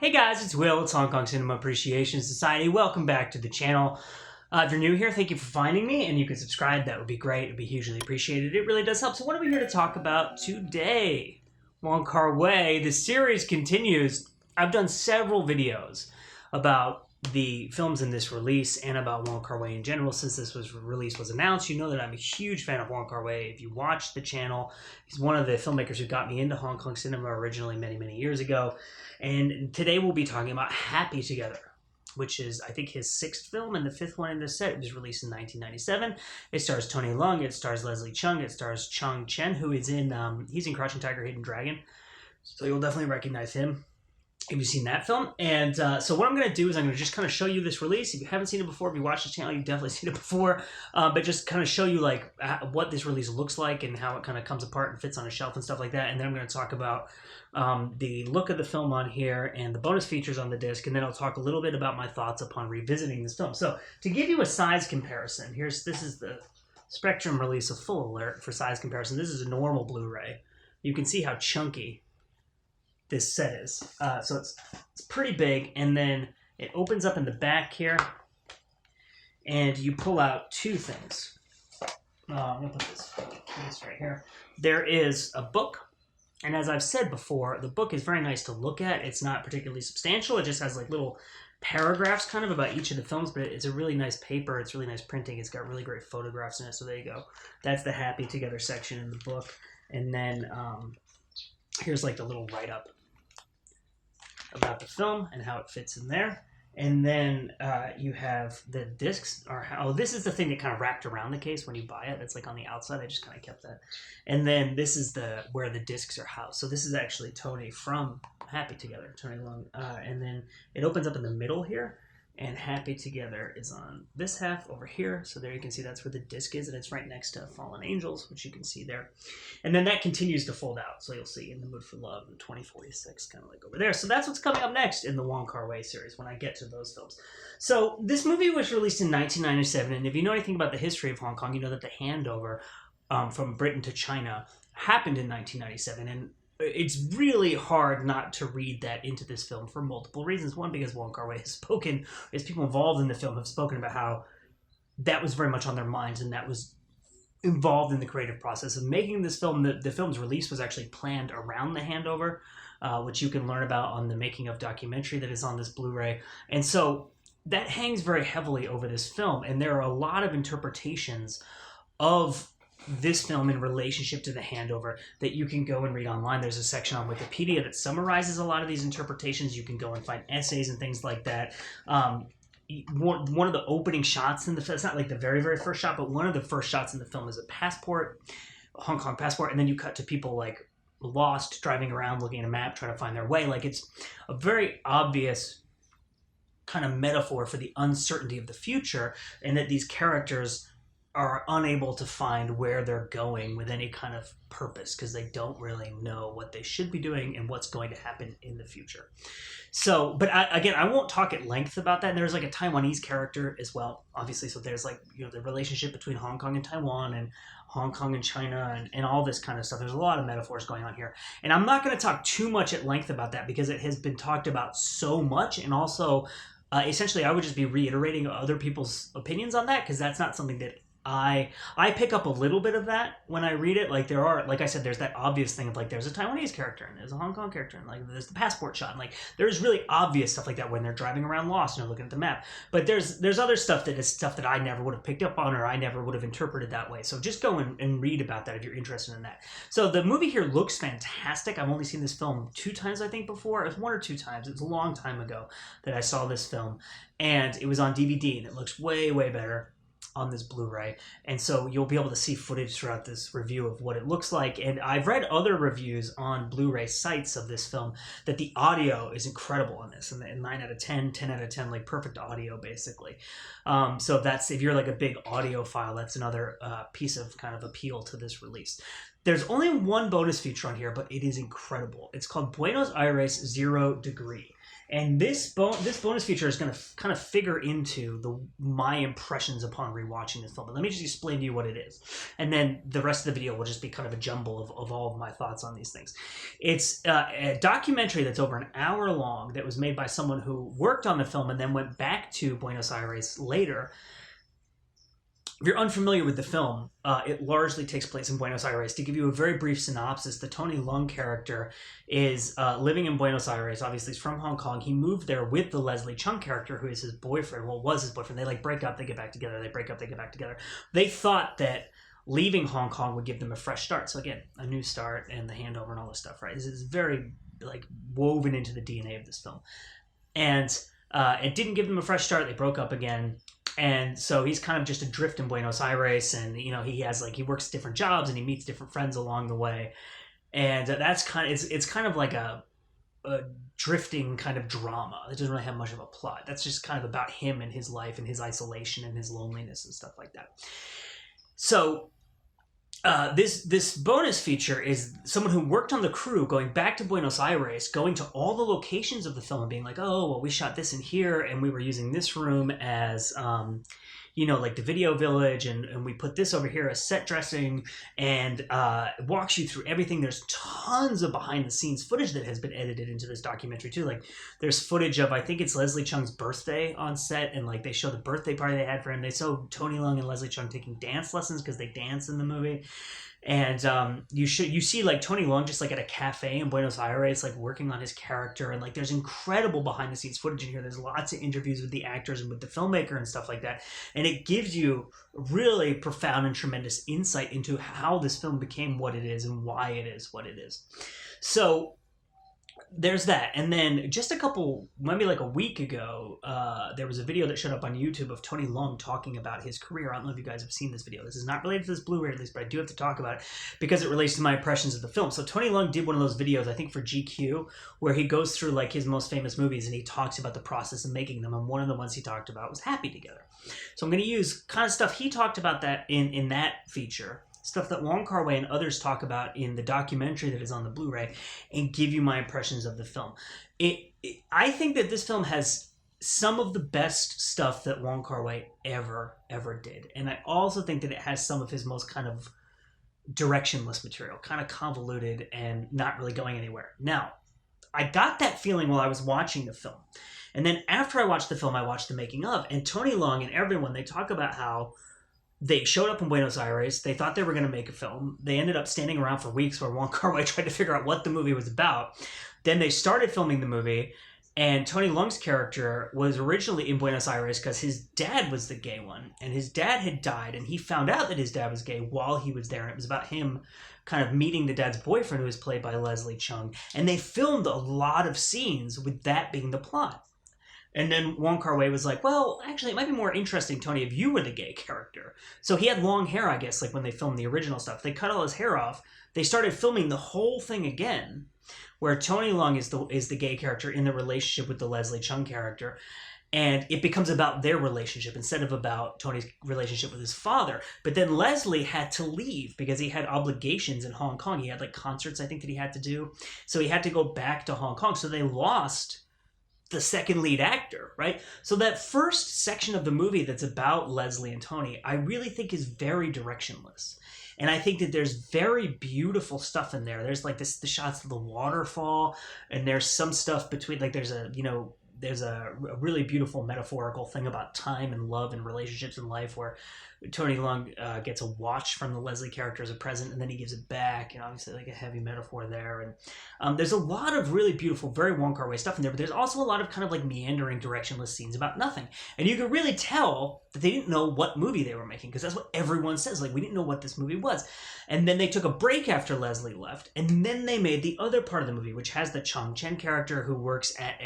Hey guys, it's Will. It's Hong Kong Cinema Appreciation Society. Welcome back to the channel. If you're new here, thank you for finding me, and you can subscribe. That would be great. It would be hugely appreciated. It really does help. So what are we here to talk about today? Wong Kar-wai. The series continues. I've done several videos about the films in this release and about Wong Kar-wai in general since this release was announced. You know that I'm a huge fan of Wong Kar-wai. If you watch the channel, he's one of the filmmakers who got me into Hong Kong cinema originally many years ago. And today we'll be talking about Happy Together, which is, I think, his sixth film and the fifth one in this set. It was released in 1997. It stars Tony Leung. It stars Leslie Chung. It stars Chung Chen, who is in, he's in Crouching Tiger, Hidden Dragon. So you'll definitely recognize him if you've seen that film. And so what I'm going to do is I'm going to just kind of show you this release. If you haven't seen it before, if you watch the channel, you've definitely seen it before. But just kind of show you like what this release looks like and how it kind of comes apart and fits on a shelf and stuff like that. And then I'm going to talk about the look of the film on here and the bonus features on the disc. And then I'll talk a little bit about my thoughts upon revisiting this film. So to give you a size comparison, this is the Spectrum release of Full Alert for size comparison. This is a normal Blu-ray. You can see how chunky this set is. So it's pretty big, and then it opens up in the back here, and you pull out two things. I'm going to put this right here. There is a book, and as I've said before, the book is very nice to look at. It's not particularly substantial. It just has like little paragraphs kind of about each of the films, but it's a really nice paper. It's really nice printing. It's got really great photographs in it, so there you go. That's the Happy Together section in the book. And then here's like the little write-up about the film and how it fits in there. And then you have the discs. This is the thing that kind of wrapped around the case when you buy it. It's like on the outside. I just kind of kept that. And then this is where the discs are housed. So this is actually Tony from Happy Together, Tony Leung. And then it opens up in the middle here, and Happy Together is on this half over here. So there you can see that's where the disc is, and it's right next to Fallen Angels, which you can see there. And then that continues to fold out. So you'll see In the Mood for Love and 2046 kind of like over there. So that's what's coming up next in the Wong Kar-wai series when I get to those films. So this movie was released in 1997, and if you know anything about the history of Hong Kong, you know that the handover from Britain to China happened in 1997, and it's really hard not to read that into this film for multiple reasons. One, because Wong Kar-wai has spoken, as people involved in the film have spoken about how that was very much on their minds, and that was involved in the creative process of making this film. The film's release was actually planned around the handover, which you can learn about on the making of documentary that is on this Blu-ray. And so that hangs very heavily over this film, and there are a lot of interpretations of this film in relationship to the handover that you can go and read online. There's a section on Wikipedia that summarizes a lot of these interpretations. You can go and find essays and things like that. One of the opening shots in the film, it's not like the very first shot, but one of the first shots in the film is a passport, a Hong Kong passport, and then you cut to people like lost, driving around, looking at a map, trying to find their way. Like, it's a very obvious kind of metaphor for the uncertainty of the future, and that these characters are unable to find where they're going with any kind of purpose because they don't really know what they should be doing and what's going to happen in the future. So, but I won't talk at length about that. And there's like a Taiwanese character as well, obviously. So there's like, you know, the relationship between Hong Kong and Taiwan and Hong Kong and China and all this kind of stuff. There's a lot of metaphors going on here. And I'm not going to talk too much at length about that because it has been talked about so much. And also, essentially, I would just be reiterating other people's opinions on that because that's not something that I pick up a little bit of that when I read it. Like, there are, like I said, there's that obvious thing of like there's a Taiwanese character and there's a Hong Kong character and like there's the passport shot and like there's really obvious stuff like that when they're driving around lost and they're looking at the map. But there's other stuff that is stuff that I never would have picked up on or I never would have interpreted that way. So just go and read about that if you're interested in that. So the movie here looks fantastic. I've only seen this film 2 times I think before. It was 1 or 2 times. It was a long time ago that I saw this film, and it was on DVD and it looks way better on this Blu-ray, and so you'll be able to see footage throughout this review of what it looks like. And I've read other reviews on Blu-ray sites of this film that the audio is incredible on this, and 9 out of 10, 10 out of 10, like perfect audio basically. So that's, if you're like a big audiophile, that's another piece of kind of appeal to this release. There's only one bonus feature on here, but it is incredible. It's called Buenos Aires 0 Degree. And this bonus feature is going to kind of figure into my impressions upon rewatching this film. But let me just explain to you what it is. And then the rest of the video will just be kind of a jumble of all of my thoughts on these things. It's a documentary that's over an hour long that was made by someone who worked on the film and then went back to Buenos Aires later. If you're unfamiliar with the film, it largely takes place in Buenos Aires. To give you a very brief synopsis, the Tony Leung character is living in Buenos Aires. Obviously, he's from Hong Kong. He moved there with the Leslie Chung character, who is his boyfriend. Well, was his boyfriend. They break up, they get back together. They break up, they get back together. They thought that leaving Hong Kong would give them a fresh start. So again, a new start and the handover and all this stuff, right? This is very woven into the DNA of this film. And it didn't give them a fresh start. They broke up again. And so he's kind of just adrift in Buenos Aires, and he has he works different jobs and he meets different friends along the way, and that's it's kind of like a drifting kind of drama. It doesn't really have much of a plot. That's just kind of about him and his life and his isolation and his loneliness and stuff like that. So this bonus feature is someone who worked on the crew going back to Buenos Aires, going to all the locations of the film and being like, oh, well, we shot this in here and we were using this room as, the video village, and we put this over here as set dressing, and walks you through everything. There's tons of behind the scenes footage that has been edited into this documentary too. There's footage of, I think it's Leslie Chung's birthday on set, and they show the birthday party they had for him. They show Tony Leung and Leslie Chung taking dance lessons because they dance in the movie. And you see Tony Leung just at a cafe in Buenos Aires working on his character, and there's incredible behind the scenes footage in here. There's lots of interviews with the actors and with the filmmaker and stuff like that, and it gives you really profound and tremendous insight into how this film became what it is and why it is what it is. So there's that. And then just maybe a week ago, there was a video that showed up on YouTube of Tony Leung talking about his career. I don't know if you guys have seen this video. This is not related to this Blu-ray release, but I do have to talk about it because it relates to my impressions of the film. So Tony Leung did one of those videos, I think for GQ, where he goes through his most famous movies and he talks about the process of making them. And one of the ones he talked about was Happy Together. So I'm going to use kind of stuff he talked about that in that feature, stuff that Wong Kar-wai and others talk about in the documentary that is on the Blu-ray, and give you my impressions of the film. I think that this film has some of the best stuff that Wong Kar-wai ever did. And I also think that it has some of his most kind of directionless material, kind of convoluted and not really going anywhere. Now, I got that feeling while I was watching the film. And then after I watched the film, I watched the making of. And Tony Leung and everyone, they talk about how they showed up in Buenos Aires. They thought they were going to make a film. They ended up standing around for weeks where Wong Kar-wai tried to figure out what the movie was about. Then they started filming the movie, and Tony Leung's character was originally in Buenos Aires because his dad was the gay one, and his dad had died, and he found out that his dad was gay while he was there, and it was about him kind of meeting the dad's boyfriend, who was played by Leslie Chung, and they filmed a lot of scenes with that being the plot. And then Wong Kar-wai was like, well, actually, it might be more interesting, Tony, if you were the gay character. So he had long hair, I guess, when they filmed the original stuff. They cut all his hair off. They started filming the whole thing again, where Tony Leung is the gay character in the relationship with the Leslie Chung character. And it becomes about their relationship instead of about Tony's relationship with his father. But then Leslie had to leave because he had obligations in Hong Kong. He had concerts, I think, that he had to do. So he had to go back to Hong Kong. So they lost the second lead actor, right? So that first section of the movie that's about Leslie and Tony, I really think is very directionless. And I think that there's very beautiful stuff in there. There's the shots of the waterfall, and there's some stuff between, there's a really beautiful metaphorical thing about time and love and relationships in life where Tony Leung gets a watch from the Leslie character as a present, and then he gives it back, and obviously a heavy metaphor there. And there's a lot of really beautiful, very Wong Kar-wai stuff in there, but there's also a lot of kind of meandering, directionless scenes about nothing. And you could really tell that they didn't know what movie they were making, because that's what everyone says. We didn't know what this movie was. And then they took a break after Leslie left, and then they made the other part of the movie, which has the Chang Chen character who works at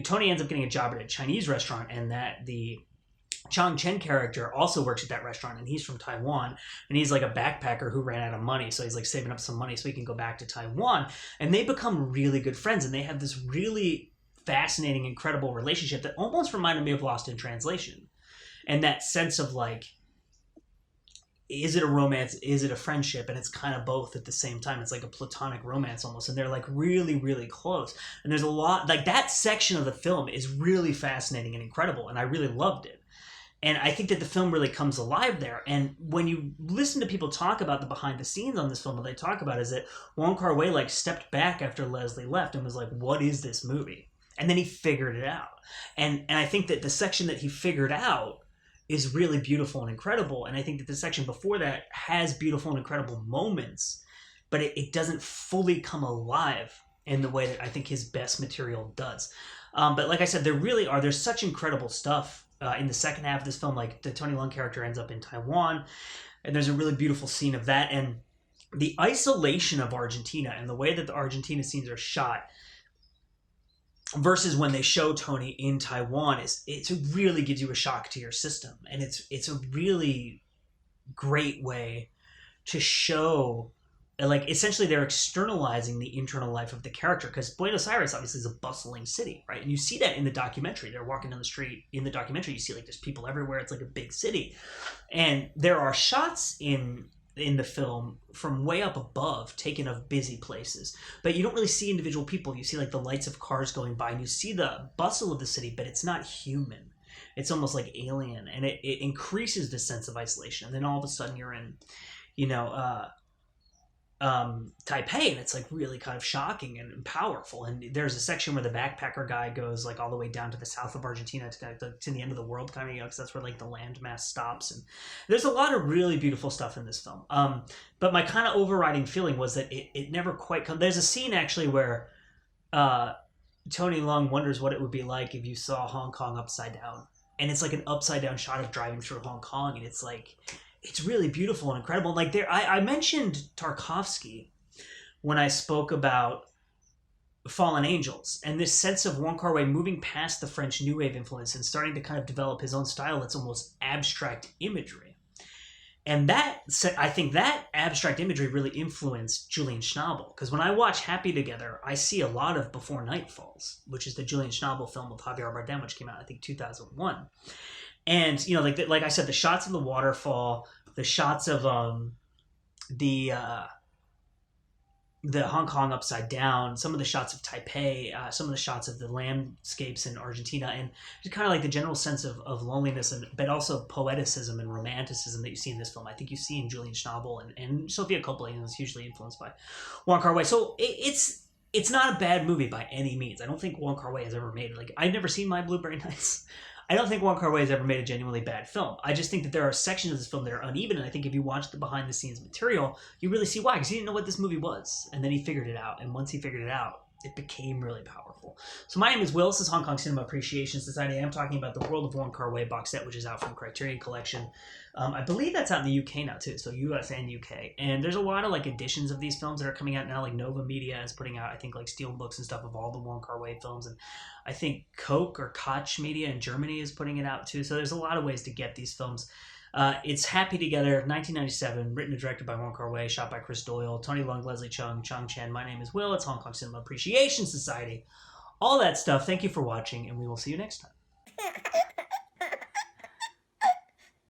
Tony ends up getting a job at a Chinese restaurant, and that the Chang Chen character also works at that restaurant, and he's from Taiwan, and he's a backpacker who ran out of money, so he's saving up some money so he can go back to Taiwan, and they become really good friends, and they have this really fascinating, incredible relationship that almost reminded me of Lost in Translation, and that sense of is it a romance? Is it a friendship? And it's kind of both at the same time. It's like a platonic romance almost. And they're like really, really close. And there's a lot, like that section of the film is really fascinating and incredible. And I really loved it. And I think that the film really comes alive there. And when you listen to people talk about the behind the scenes on this film, what they talk about is that Wong Kar-wai like stepped back after Leslie left and was like, what is this movie? And then he figured it out. And I think that the section that he figured out is really beautiful and incredible. And I think that the section before that has beautiful and incredible moments, but it doesn't fully come alive in the way that I think his best material does. But like I said, there's such incredible stuff in the second half of this film. Like the Tony Leung character ends up in Taiwan, and there's a really beautiful scene of that. And the isolation of Argentina and the way that the Argentina scenes are shot versus when they show Tony in Taiwan it really gives you a shock to your system. And it's a really great way to show, like, essentially they're externalizing the internal life of the character, because Buenos Aires obviously is a bustling city, right? And you see that in the documentary. They're walking down the street in the documentary, you see like there's people everywhere. It's like a big city. And there are shots in the film from way up above taken of busy places, but you don't really see individual people. You see like the lights of cars going by and you see the bustle of the city, but it's not human. It's almost like alien, and it increases the sense of isolation. And then all of a sudden you're in, Taipei, and it's like really kind of shocking and powerful. And there's a section where the backpacker guy goes like all the way down to the south of Argentina to kind of to the end of the world, kind of, because that's where like the landmass stops. And there's a lot of really beautiful stuff in this film. But my kind of overriding feeling was that it never quite comes. There's a scene actually where Tony Leung wonders what it would be like if you saw Hong Kong upside down, and it's like an upside down shot of driving through Hong Kong, and it's like, it's really beautiful and incredible. Like I mentioned Tarkovsky when I spoke about Fallen Angels, and this sense of Wong Kar-wai moving past the French New Wave influence and starting to kind of develop his own style that's almost abstract imagery. And I think that abstract imagery really influenced Julian Schnabel, because when I watch Happy Together, I see a lot of Before Night Falls, which is the Julian Schnabel film with Javier Bardem, which came out, I think, 2001. And, like I said, the shots of the waterfall, the shots of the Hong Kong upside down, some of the shots of Taipei, some of the shots of the landscapes in Argentina, and just kind of like the general sense of loneliness, but also poeticism and romanticism that you see in this film. I think you see in Julian Schnabel and Sofia Coppola, who's hugely influenced by Wong Kar-wai. So it's not a bad movie by any means. I don't think Wong Kar-wai has ever made, like, I've never seen My Blueberry Nights. I don't think Wong Kar-wai has ever made a genuinely bad film. I just think that there are sections of this film that are uneven, and I think if you watch the behind-the-scenes material, you really see why, because he didn't know what this movie was, and then he figured it out, and once he figured it out, it became really powerful. So my name is Will. This is Hong Kong Cinema Appreciation Society. I'm talking about the World of Wong Kar-wai box set, which is out from Criterion Collection. I believe that's out in the UK now too, so US and UK. And there's a lot of like editions of these films that are coming out now. Like Nova Media is putting out, I think, like steel books and stuff of all the Wong Kar-wai films, and I think Koch or Koch Media in Germany is putting it out too. So there's a lot of ways to get these films. It's Happy Together, 1997, written and directed by Wong Kar-wai, shot by Chris Doyle, Tony Leung, Leslie Chung, Chang Chen. My name is Will. It's Hong Kong Cinema Appreciation Society. All that stuff. Thank you for watching, and we will see you next time.